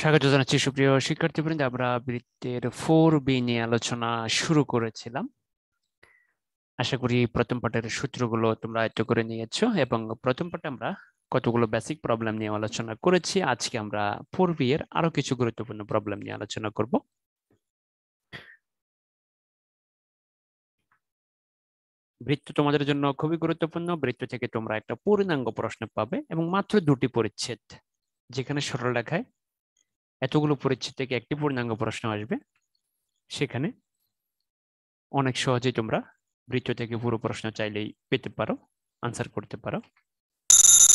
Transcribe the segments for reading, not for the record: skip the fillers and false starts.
স্বাগত জানাচ্ছি সুপ্রিয় শিক্ষার্থীবৃন্দ। আমরা বৃত্তের 4B নিয়ে আলোচনা শুরু করেছিলাম। আশা করি প্রথম পাঠের সূত্রগুলো তোমরা আয়ত্ত করে নিয়েছো এবং প্রথম পাঠে আমরা কতগুলো বেসিক প্রবলেম নিয়ে আলোচনা করেছি। আজকে আমরা 4B এর আরো কিছু গুরুত্বপূর্ণ প্রবলেম নিয়ে আলোচনা করব। বৃত্ত তোমাদের জন্য খুবই গুরুত্বপূর্ণ। বৃত্ত থেকে তোমরা একটা পূর্ণাঙ্গ প্রশ্ন পাবে এবং মাত্র 2টি পরিচ্ছেদ, যেখানে সরল রেখায় এতগুলো পরিচ্ছেদ থেকে একটি পূর্ণাঙ্গ প্রশ্ন আসবে। সেখানে অনেক সহজেই তোমরা বৃত্ত থেকে পুরো প্রশ্ন চাইলেই পেতে পারো, আনসার করতে পারো।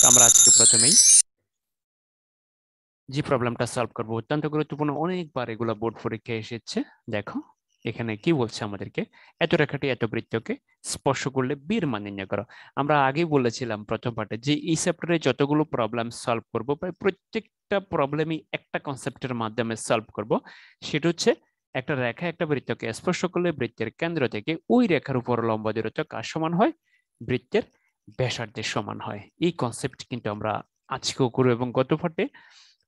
আমরা আজকে প্রথমেই যে প্রবলেমটা সলভ করবো অত্যন্ত গুরুত্বপূর্ণ, অনেকবার এগুলো বোর্ড পরীক্ষায় এসেছে। দেখো এখানে কি বলছে আমাদেরকে, এত রেখাটি এত বৃত্তকে স্পর্শ করলে বীর মান নির্ণয় করো। আমরা আগেই বলেছিলাম প্রথম পার্টে যে এই চ্যাপ্টারে যতগুলো প্রবলেম সলভ করবো প্রায় প্রত্যেকটা প্রবলেমই একটা কনসেপ্টের মাধ্যমে সলভ করব। সেটা হচ্ছে একটা রেখা একটা বৃত্তকে স্পর্শ করলে বৃত্তের কেন্দ্র থেকে ওই রেখার উপর লম্ব দূরত্ব কার সমান হয়? বৃত্তের ব্যাসার্ধের সমান হয়। এই কনসেপ্ট কিন্তু আমরা আজকেও করব এবং গত পাঠে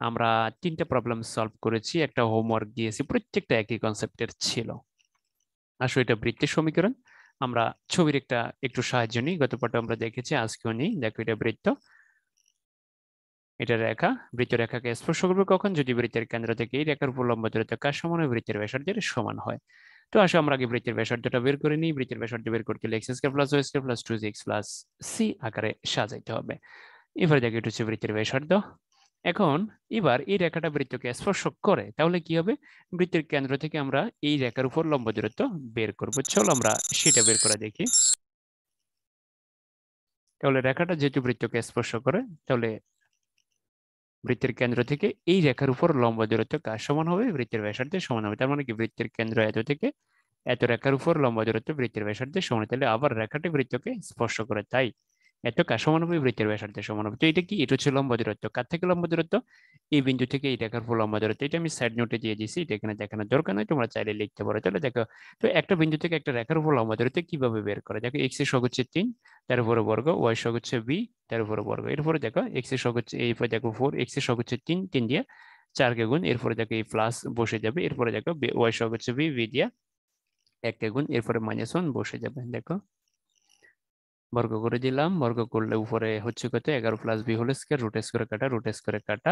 আমরা 3টা প্রবলেম সলভ করেছি, একটা হোমওয়ার্ক দিয়েছি, প্রত্যেকটা একই কনসেপ্টের ছিল। আসলে এটা বৃত্তের সমীকরণ। আমরা ছবির একটু সাহায্য নিই, গত পাঠে আমরা দেখেছি, আজকেও নিই। দেখো এটা বৃত্ত, এটা রেখা। বৃত্ত রেখাকে স্পর্শ করবে কখন? যদি বৃত্তের কেন্দ্র থেকে এই রেখার উপর লম্ব দূরত্ব কার সমান হয়? বৃত্তের ব্যাসার্ধের সমান হয়। তো আসো আমরা আগে বৃত্তের ব্যাসার্ধটা বের করে নিই। বৃত্তের ব্যাসার্ধ বের করতে হলে x² + y² + 2x + c আকারে সাজাইতে হবে। এবারে দেখো এটা হচ্ছে বৃত্তের ব্যাসার্ধ। এখন এবার এই রেখাটা বৃত্তকে স্পর্শ করে, তাহলে কি হবে? বৃত্তের কেন্দ্র থেকে আমরা এই রেখার উপর লম্ব দূরত্ব বের করব। চলো আমরা সেটা বের করে দেখি। তাহলে রেখাটা যেহেতু বৃত্তকে স্পর্শ করে, তাহলে বৃত্তের কেন্দ্র থেকে এই রেখার উপর লম্ব দূরত্ব কার সমান হবে? বৃত্তের ব্যাসার্ধের সমান হবে। তার মানে কি বৃত্তের কেন্দ্র এত থেকে এত রেখার উপর লম্ব দূরত্ব বৃত্তের ব্যাসার্ধের সমান। তাহলে আবার রেখাটি বৃত্তকে স্পর্শ করে, তাই এত কার সমান হবে? বৃত্তের ব্যাসার্ধের সমান হবে। তো এটা কি? এটা হচ্ছে লম্ব দূরত্ব। কার থেকে লম্ব দূরত্ব? এই বিন্দু থেকে এই রেখার উপর লম্ব দূরত্ব। এটা আমি সাইড নোটে দিয়ে দিয়েছি, এটা এখানে দেখানোর দরকার নয়, তোমরা চাইলে লিখতে পারো। তাহলে দেখো, তো একটা বিন্দু থেকে একটা রেখার উপর লম্ব দূরত্ব কিভাবে বের করে? দেখো এক্স এর সহগ হচ্ছে 3, তার উপরে বর্গ, ওয়াই সহগ হচ্ছে বি, তার উপরে বর্গ। এরপরে দেখো এক্স এর সহগ হচ্ছে, এরপরে দেখো 4, এক্স এর সহগ হচ্ছে 3, 3 দিয়ে 4 কে গুণ, এরপরে দেখো এই প্লাস বসে যাবে। এরপরে দেখো ওয়াই সহগ হচ্ছে বি, বি দিয়ে 1 কে গুণ, এরপরে -1 বসে যাবে। দেখো বর্গ করে দিলাম, বর্গ করলে উপরে হচ্ছে কত? 11 + বি হোল স্কয়ার, রুট স্কয়ারে কাটা, রুট স্কয়ারে কাটা।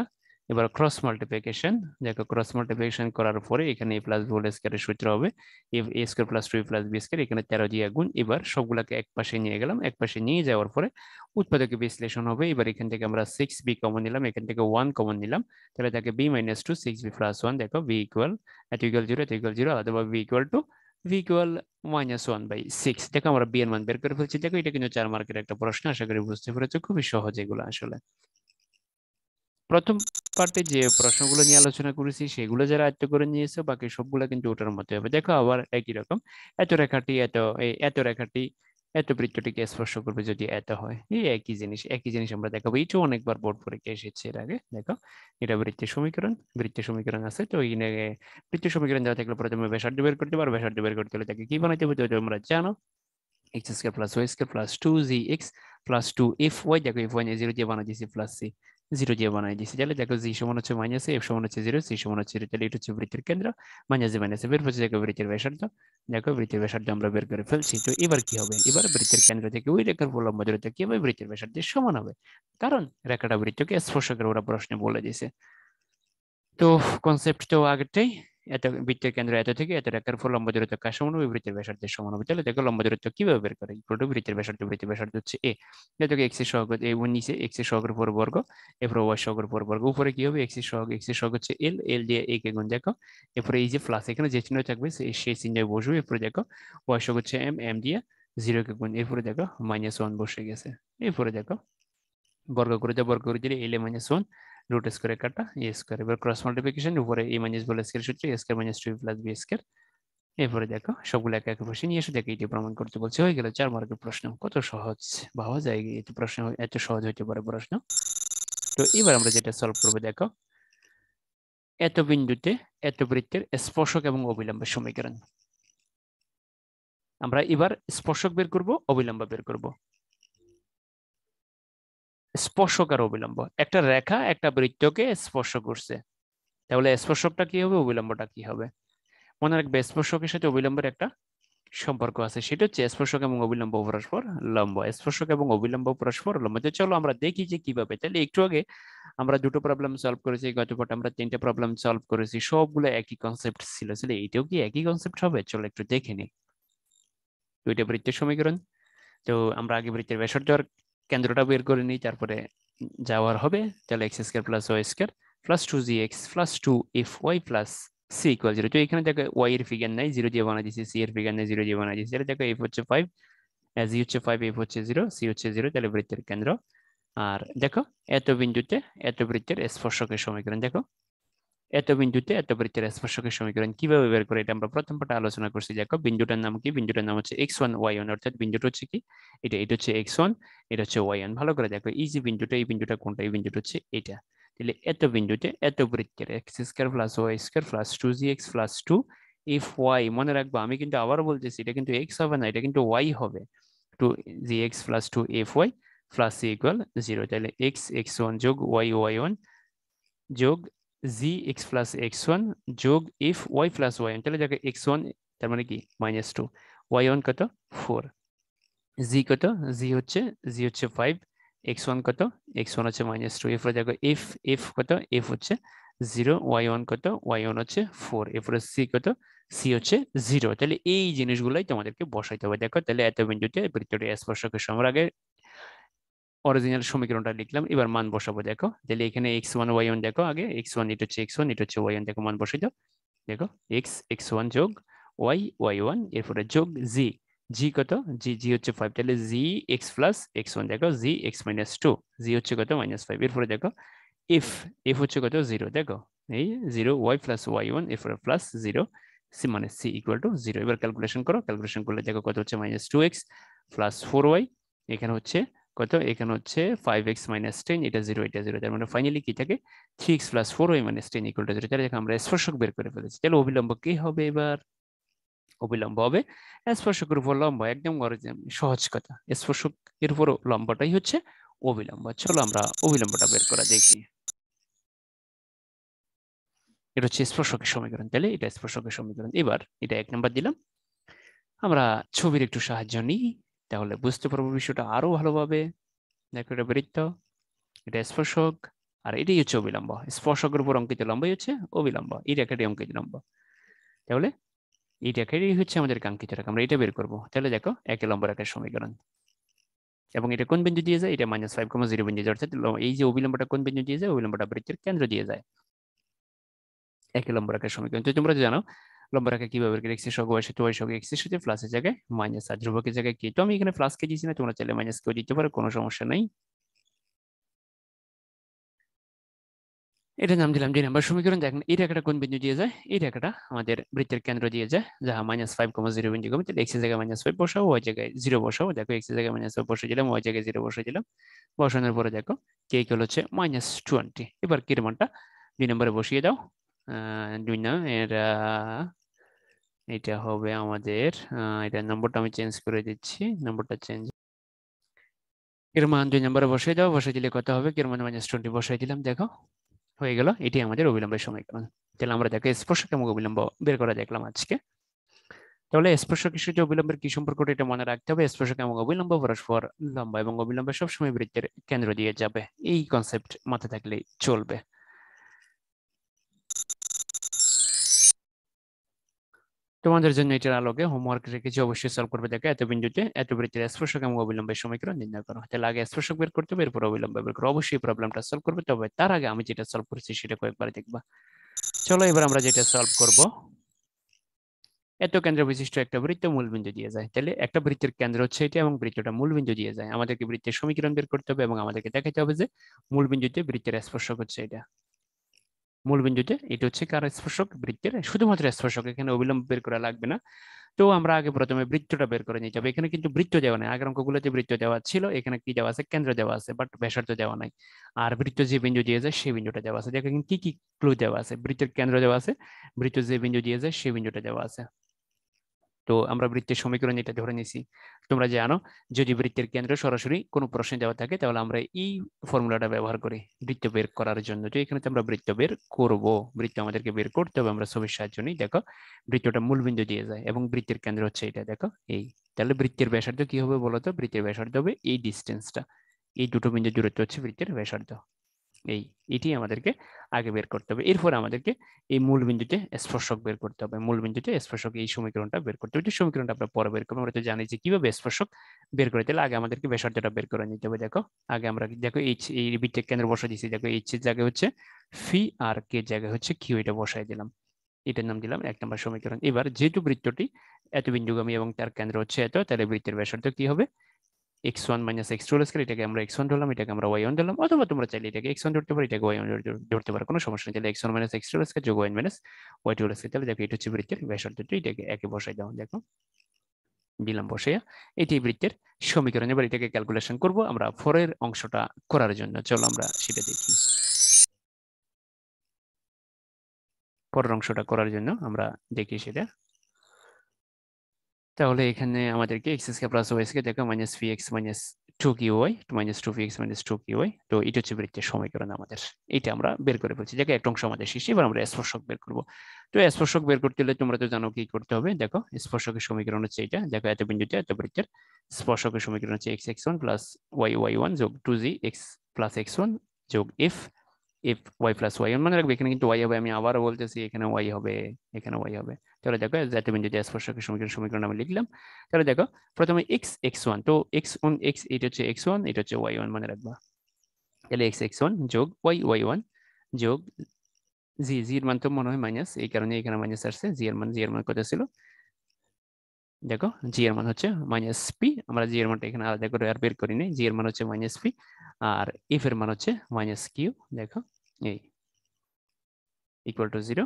এবার ক্রস মাল্টিপ্লিকেশন, দেখো ক্রস মাল্টিপ্লিকেশন করার পরে এখানে a + বি হোল স্কয়ারের সূত্র হবে a² + 2b + বি স্কয়ার, এখানে 13 দিয়ে গুণ। এবার সবগুলাকে এক পাশে নিয়ে গেলাম, এক পাশে নিয়ে যাওয়ার পরে উৎপাদকে বিশ্লেষণ হবে। এবার এখান থেকে আমরা 6b কমন নিলাম, এখান থেকে 1 কমন নিলাম, তাহলে থাকে b - 2 6b + 1। দেখো b ইকুয়াল, এত ইকুয়াল 0, এত ইকুয়াল 0, অথবা b equal to v equal -1/6। দেখো আমরা b এর মান বের করে ফেলছি। দেখো এটা কিন্তু 4 মার্কের একটা প্রশ্ন, আশা করি বুঝতে পেরেছো। খুবই সহজ এগুলো। আসলে প্রথম পার্টে যে প্রশ্নগুলো নিয়ে আলোচনা করেছি সেগুলো যারা আয়ত্ত করে নিয়েছে, বাকি সবগুলো কিন্তু ওটার মধ্যে হবে। দেখো আবার একই রকম, এত রেখাটি এত রেখাটি এত বৃত্তটিকে স্পর্শ করবে যদি এত হয়। এই একই জিনিস আমরা দেখাবো। এটা অনেকবার বোর্ড পরীক্ষা এসেছে এর আগে। দেখো এটা বৃত্তের সমীকরণ আছে। তো এই বৃত্তের সমীকরণ দেওয়া থাকলে প্রথমে ব্যাসার্ধ বের করতে পারো। ব্যাসার্ধ বের করতে হলে তাকে কি বানাইতে হবে? তোমরা জানো, x² + y² + 2gx + 2fy। দেখো fy নিয়ে 0 দিয়ে বানাই দিয়েছি, প্লাস c 0 দিয়ে বানাই দিয়েছি। তাহলে দেখো g সমান হচ্ছে -a, f সমান হচ্ছে 0, c সমান হচ্ছে 0। তাহলে এটা হচ্ছে বৃত্তের কেন্দ্র। -a বের হচ্ছে, দেখো বৃত্তের ব্যাসার্ধ। দেখো বৃত্তের ব্যাসার্ধ আমরা বের করে ফেলছি। তো এবার কি হবে? এবার বৃত্তের কেন্দ্র থেকে ওই রেখার উপর লম্ব দূরত্ব কি হবে? বৃত্তের ব্যাসার্ধের সমান হবে, কারণ রেখাটা বৃত্তকে স্পর্শ করে, ওরা প্রশ্নে বলে দিয়েছে। তো কনসেপ্ট তো আগেরটাই, এত বৃত্তের কেন্দ্র এত থেকে এত রেখার উপর লম্ব দূরত্ব কার সমান হবে? বৃত্তের ব্যাসার্ধের সমান হবে। তাহলে দেখো লম্ব দূরত্ব কিভাবে বের করে? ইকুয়াল টু বৃত্তের ব্যাসার্ধ হচ্ছে a। দেখো এক্স এর সহগ এ, নিচে এক্স এর সহগের উপর বর্গ, এরপর ওয়াই সহগের উপর বর্গ, উপরে কি হবে? এক্স এর সহগ হচ্ছে এল, এল দিয়ে a কে গুণ। দেখো এরপরে এই যে প্লাস, এখানে যে চিহ্ন থাকবে সেই চিহ্নে বসবে। এরপরে দেখো ওয়াই সহগ হচ্ছে এম, এম দিয়ে 0 কে গুণ, এরপরে দেখো -1 বসে গেছে। এরপরে দেখো বর্গ করে দিলে এল -1 রুট স্কয়ারে কাটা এ স্কয়ার। এবার ক্রস মাল্টিপ্লিকেশন, উপরে a - বি স্কয়ার সূত্র a² - 2b + বি স্কয়ার। এরপরে দেখো সবগুলো এক এক পাশে নিয়ে এসে দেখো এটি প্রমাণ করতে বলছে। হয়ে গেল 4 মার্কের প্রশ্ন। কত সহজ ভাবা যায়? এই প্রশ্ন এত সহজ হইতে পারে প্রশ্ন? তো এবার আমরা যেটা সলভ করবো, দেখো এত বিন্দুতে এত বৃত্তের স্পর্শক এবং অবিলম্বের সমীকরণ। আমরা এবার স্পর্শক বের করব, অবিলম্ব বের করব। স্পর্শক আর অবিলম্ব, একটা রেখা একটা বৃত্তকে স্পর্শ করছে, তাহলে স্পর্শকটা কি হবে, অবিলম্বটা কি হবে? মনে রাখবে স্পর্শকের সাথে অবিলম্বের একটা সম্পর্ক আছে, সেটা হচ্ছে স্পর্শক এবং অবিলম্ব পরস্পর লম্ব। স্পর্শক এবং অবিলম্ব পরস্পর লম্ব। তো চলো আমরা দেখি যে কিভাবে। তাহলে একটু আগে আমরা দুটো প্রবলেম সলভ করেছি, গত পার্টে আমরা তিনটা প্রবলেম সলভ করেছি, সবগুলো একই কনসেপ্ট ছিল। তাহলে এইটাও কি একই কনসেপ্ট হবে? চলো একটু দেখে নিই। দুইটা বৃত্তের সমীকরণ। তো আমরা আগে বৃত্তের ব্যাসার্ধ আর কেন্দ্রটা বের করে নিই, তারপরে যাওয়ার হবে। তাহলে x square plus y square plus 2gx plus 2fy plus c equal 0। তো এখানে দেখো ওয়াই এর ফিগার নাই, 0 দিয়ে বানাই দিয়েছি, সি এর ফিগার নাই, 0 দিয়ে বানাই দিয়েছি। তাহলে দেখো এফ হচ্ছে 5, জি হচ্ছে 5, এফ হচ্ছে 0, সি হচ্ছে 0। তাহলে বৃত্তের কেন্দ্র। আর দেখো এত বিন্দুতে এত বৃত্তের স্পর্শকের সমীকরণ। দেখো এত বিন্দুতে এত বৃত্তের স্পর্শকের সমীকরণ কিভাবে বের করে, এটা আমরা প্রথম পাঠে আলোচনা করছি। দেখো বিন্দুটার নাম কি? বিন্দুটার নাম হচ্ছে x1 y1, অর্থাৎ বিন্দুটা হচ্ছে কি, এটা হচ্ছে x1, এটা হচ্ছে y1। ভালো করে দেখো এই যে বিন্দুটা, এই বিন্দুটা কোনটা? এই বিন্দুটা হচ্ছে এটা। তাহলে এত বিন্দুতে এত বৃত্তের x square plus y square plus 2gx plus 2fy। মনে রাখবো আমি কিন্তু আবার বলতেছি, এটা কিন্তু x হবে না, এটা কিন্তু y হবে। 2gx plus 2fy plus c equal 0। তাহলে x1 যোগ y1 যোগ g x plus x one যোগ f y plus y one. তাহলে দেখো এক্স ওয়ান তার মানে কি -2, ওয়াই ওয়ান কত 4, জি কত, জি হচ্ছে 5, এক্স ওয়ান কত, এক্স ওয়ান হচ্ছে -2। এরপরে দেখো এফ, এফ কত, এফ হচ্ছে 0, ওয়াই ওয়ান কত, ওয়াই ওয়ান হচ্ছে 4। এরপরে সি কত, সি হচ্ছে 0। তাহলে এই জিনিসগুলাই তোমাদেরকে বসাইতে হবে। দেখো তাহলে এত বিন্দুতে বৃত্তটি স্পর্শকের সমান। আগে অরিজিনাল সমীকরণটা লিখলাম, এবার মান বসাবো। দেখো তাহলে এখানে x1 y1, দেখো আগে x1 এটা হচ্ছে x1, এটা হচ্ছে y1, দেখো মান বসাই দাও। দেখো x1 যোগ y1, এরপরে যোগ জি, জি কত, জি হচ্ছে 5, তাহলে জি x প্লাস x1, দেখো জি x মাইনাস 2, জি হচ্ছে কত -5। এরপরে দেখো এফ, এফ হচ্ছে কত 0, দেখো এই 0, y প্লাস y1, এরপরে প্লাস 0, সি মানে সি ইকুয়াল টু 0। এবার ক্যালকুলেশন করো, ক্যালকুলেশন করলে দেখো কত হচ্ছে -2x প্লাস 4y, এখানে হচ্ছে কত, এখানে হচ্ছে 5x মাইনাস 10, এটা 0, এটা 0। তার মানে ফাইনালি কি থাকে, 3x plus 4y minus 10 equal to 0। তাহলে দেখো আমরা স্পর্শক বের করে ফেলেছি। তাহলে অবিলম্ব কি হবে এবার? অবিলম্ব হবে স্পর্শকের উপর লম্ব। একদম সহজ কথা, স্পর্শকের উপর লম্বটাই হচ্ছে অবিলম্ব। চলো আমরা অবিলম্বটা বের করা দেখি। এটা হচ্ছে স্পর্শকের সমীকরণ। তাহলে এটা স্পর্শকের সমীকরণ। এবার এটা 1 নাম্বার দিলাম। আমরা ছবির একটু সাহায্য নিই, তাহলে বুঝতে পারবো বিষয়টা আরো ভালোভাবে। দেখো এটা বৃত্ত, এটা স্পর্শক, আর এটাই হচ্ছে অবিলম্ব। স্পর্শকের উপর অঙ্কিত লম্বই হচ্ছে অবিলম্ব, এই রেখাটি অঙ্কিত লম্ব। তাহলে এই রেখাটাই হচ্ছে আমাদের কাঙ্ক্ষিত রেখা, আমরা এটা বের করবো। তাহলে দেখো একে লম্ব রেখার সমীকরণ, এবং এটা কোন বিন্দু দিয়ে যায়? এটা -5,0 বিন্দু দিয়ে, অর্থাৎ এই যে অবিলম্বটা কোন বিন্দু দিয়ে যায়? অবিলম্বটা বৃত্তের কেন্দ্র দিয়ে যায়। একে লম্ব রেখার সমীকরণ। তো তোমরা জানো লম্ব রেখা কিভাবে বের করে, এক্স এর সহগ ওয়াই সাথে, ওয়াই সহগ এক্স এর সাথে, প্লাসের জায়গায় মাইনাস, আর ধ্রুবকের জায়গায় কি। তো আমি এখানে প্লাস কে দিয়েছি না, তোমরা চাইলে মাইনাস কেও দিতে পারো, কোনো সমস্যা নাই। এটা নাম দিলাম 2 নম্বর সমীকরণ। দেখেন এই রেখাটা কোন বিন্দু দিয়ে যায়? এই রেখাটা আমাদের বৃত্তের কেন্দ্র দিয়ে যায়, যাহা -5,0 বিন্দু কমে। তাহলে এক্স এর জায়গায় -5 বসাও, ওয়াই জায়গায় 0 বসাও। দেখো এক্স এর জায়গায় -5 বসে দিলাম, ওয়াই জায়গায় 0 বসে দিলাম। বসানোর পরে দেখো কে ইকুয়াল হচ্ছে -20। এবার কে এর মানটা 2 নম্বরে বসিয়ে দাও। 2 না, এটা হবে আমাদের, এটা নম্বরটা আমি চেঞ্জ করে দিচ্ছি, নম্বরটা চেঞ্জ। এর মান 2 নম্বরে বসিয়ে দাও, বসিয়ে দিলে কত হবে? এর মান -20 বসাই দিলাম। দেখো হয়ে গেল, এটি আমাদের অবিলম্বের সমীকরণ। তাহলে আমরা দেখো স্পর্শক এবং অবিলম্ব বের করা দেখলাম আজকে। তাহলে স্পর্শকের সাথে অবিলম্বের কি সম্পর্কটা, এটা মনে রাখতে হবে। স্পর্শক এবং অবিলম্ব পরস্পর লম্ব, এবং অবিলম্ব সবসময় বৃত্তের কেন্দ্র দিয়ে যাবে। এই কনসেপ্ট মাথায় থাকলেই চলবে। তোমাদের জন্য এটার আলোকে হোমওয়ার্ক রেখেছি, অবশ্যই সলভ করবে। দেখো এত বিন্দুতে এত বৃত্তের স্পর্শক এবং অবিলম্বের সমীকরণ নির্ণয় করো। তাহলে আগে স্পর্শক বের করতে হবে, এরপর অবিলম্ব বের করো। অবশ্যই প্রবলেমটা সলভ করবে, তবে তার আগে আমি যেটা সলভ করেছি সেটা কয়েকবার দেখবা। চলো এবার আমরা যেটা সলভ করব। এত কেন্দ্র বিশিষ্ট একটা বৃত্ত মূল বিন্দু দিয়ে যায়। তাহলে একটা বৃত্তের কেন্দ্র হচ্ছে এটা, এবং বৃত্তটা মূল বিন্দু দিয়ে যায়। আমাদেরকে বৃত্তের সমীকরণ বের করতে হবে, এবং আমাদেরকে দেখাতে হবে যে মূল বিন্দুতে বৃত্তের স্পর্শক হচ্ছে এটা। মূল বিন্দুতে এটা হচ্ছে কার স্পর্শক? বৃত্তের শুধুমাত্র স্পর্শক, এখানে অবিলম্ব বের করা লাগবে না। তো আমরা আগে প্রথমে বৃত্তটা বের করে নিতে হবে। এখানে কিন্তু বৃত্ত দেওয়া নাই, আগের অঙ্কগুলোতে বৃত্ত দেওয়া ছিল। এখানে কি দেওয়া আছে? কেন্দ্র দেওয়া আছে, বাট ব্যাসার্ধ দেওয়া নাই। আর বৃত্ত যে বিন্দু দিয়ে যায় সেই বিন্দুটা দেওয়া আছে। দেখো কি কি ক্লু দেওয়া আছে। বৃত্তের কেন্দ্র দেওয়া আছে, বৃত্ত যে বিন্দু দিয়ে যায় সেই বিন্দুটা দেওয়া আছে। তো আমরা বৃত্তের সমীকরণ এটা ধরে নিছি। তোমরা জানো যদি বৃত্তের কেন্দ্র সরাসরি কোনো প্রশ্নে দেওয়া থাকে তাহলে আমরা এই ফর্মুলাটা ব্যবহার করি বৃত্ত বের করার জন্য। তো এখানে তো আমরা বৃত্ত বের করব, বৃত্ত আমাদেরকে বের করতে হবে, আমরা ছবির সাহায্য নিই। দেখো বৃত্তটা মূলবিন্দু দিয়ে যায় এবং বৃত্তের কেন্দ্র হচ্ছে এটা, দেখো এই। তাহলে বৃত্তের ব্যাসার্ধ কি হবে বলতো? বৃত্তের ব্যাসার্ধ হবে এই ডিস্টেন্সটা, এই দুটো বিন্দু দূরত্ব হচ্ছে বৃত্তের ব্যাসার্ধ। এটি আমাদেরকে আগে বের করতে হবে। এরপর আমাদেরকে এই মূল বিন্দুতে স্পর্শক বের করতে হবে, মূল বিন্দুতে স্পর্শক, এই সমীকরণটা বের করতে হবে। এই সমীকরণটা আমরা পরে বের করবো, আমরা তো জানি যে কিভাবে স্পর্শক বের করে। তাহলে আগে আমাদেরকে ব্যাসার্ধটা বের করে নিতে হবে। দেখো আগে আমরা দেখো এই বৃত্তের কেন্দ্র বসাই দিচ্ছি, দেখো এইচ এর জায়গায় হচ্ছে ফি আর কে জায়গায় হচ্ছে কিউ, এটা বসাই দিলাম, এটার নাম দিলাম 1 নম্বর সমীকরণ। এবার যেহেতু বৃত্তটি এত বিন্দুগামী এবং তার কেন্দ্র হচ্ছে এত, তাহলে বৃত্তের ব্যাসার্ধ কি হবে? x1 - x2 স্কয়ার, এটাকে আমরা x1 ধরলাম, এটাকে আমরা y1 ধরলাম, অথবা তোমরা চাইলে এটাকে x1 ধরতে পারো, এটাকে y1 ধরতে পারো, কোনো সমস্যা নেই। তাহলে x1 - x2 স্কয়ার যোগ y1 - y2 স্কয়ার। তাহলে দেখো এটা হচ্ছে বৃত্তের ব্যাসার্ধ, এটাকে একে বসাই দাও, দেখো দিলাম বসাইয়া, এটি বৃত্তের সমীকরণ। এবার এটাকে ক্যালকুলেশন করব আমরা পরের অংশটা করার জন্য। চলো আমরা সেটা দেখি। পরের অংশটা করার জন্য আমরা দেখি সেটা। তাহলে এখানে আমাদেরকে x square plus y square দেখো minus v x minus 2qy minus 2v x minus 2qy, তো এটা হচ্ছে বৃত্তের সমীকরণ আমাদের। এটা আমরা বের করে ফেলছি, দেখো একটা অংশ আমাদের শেষ। এবার আমরা স্পর্শক বের করব। তো স্পর্শক বের করতে হলে তোমরা তো জানো কি করতে হবে। দেখো স্পর্শকের সমীকরণ হচ্ছে এটা, দেখো এত বিন্দুতে এত বৃত্তের স্পর্শকের সমীকরণ হচ্ছে x1 প্লাস y1 যোগ 2z x প্লাস x1 যোগ f f y plus y1। মনে রাখবে এখানে কিন্তু y হবে, আমি আবারও বলতেছি এখানে y হবে, এখানে y হবে। তাহলে দেখো জাতীয় বিন্দুতে স্পর্শকের সমীকরণ আমি লিখলাম। তাহলে দেখো প্রথমে x1, তো x1 x, এটা হচ্ছে x1, এটা হচ্ছে y1 মনে রাখবা। তাহলে x1 যোগ y1 যোগ জি, জি এর মান তো মনে হয় মাইনাস, এই কারণে এখানে মাইনাস আসছে। জি এর মান কত ছিল? দেখো জি এর মান হচ্ছে মাইনাস পি, আমরা জি এর মানটা এখানে আলাদা করে আর বের করি নাই। জি এর মান হচ্ছে মাইনাস পি আর এফ এর মান হচ্ছে মাইনাস কিউ। দেখো এই ইকুয়াল টু 0।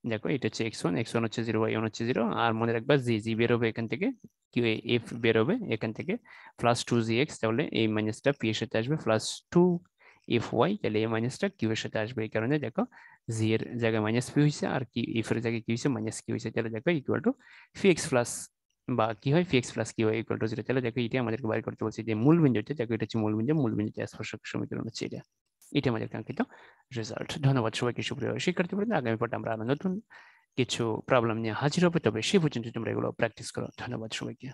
দেখো এটা হচ্ছে x1 হচ্ছে 0, y1 হচ্ছে 0। আর মনে রাখবা জি বের হবে এখান থেকে, কিউ এফ বের হবে এখান থেকে প্লাস 2gx, তাহলে এই মাইনাসটা পি এর সাথে আসবে প্লাস 2fy, তাহলে এই মাইনাসটা কিউ এর সাথে আসবে। এই কারণে দেখো জি এর জায়গায় মাইনাস পি হয়েছে আর কি এফ এর জায়গায় কি হয়েছে? মাইনাস কিউ হয়েছে। তাহলে দেখো equal to fee x plus বা কি হয়, ফি এক্স প্লাস কিউ হয় ইকুয়াল টু 0। তাহলে দেখো এটা আমাদেরকে বাইর করতে বলছে যে মূল বিন্দুতে, দেখো এটা হচ্ছে মূল বিন্দুতে স্পর্শক সমীকরণ হচ্ছে এটা। এটা আমাদের কাঙ্ক্ষিত রেজাল্ট। ধন্যবাদ সবাইকে সুপ্রিয় শিক্ষার্থীবৃন্দ। আগামী পর্বে আমরা নতুন কিছু প্রবলেম নিয়ে হাজির হবে, তবে সে পর্যন্ত তোমরা এগুলো প্র্যাকটিস করো। ধন্যবাদ সবাইকে।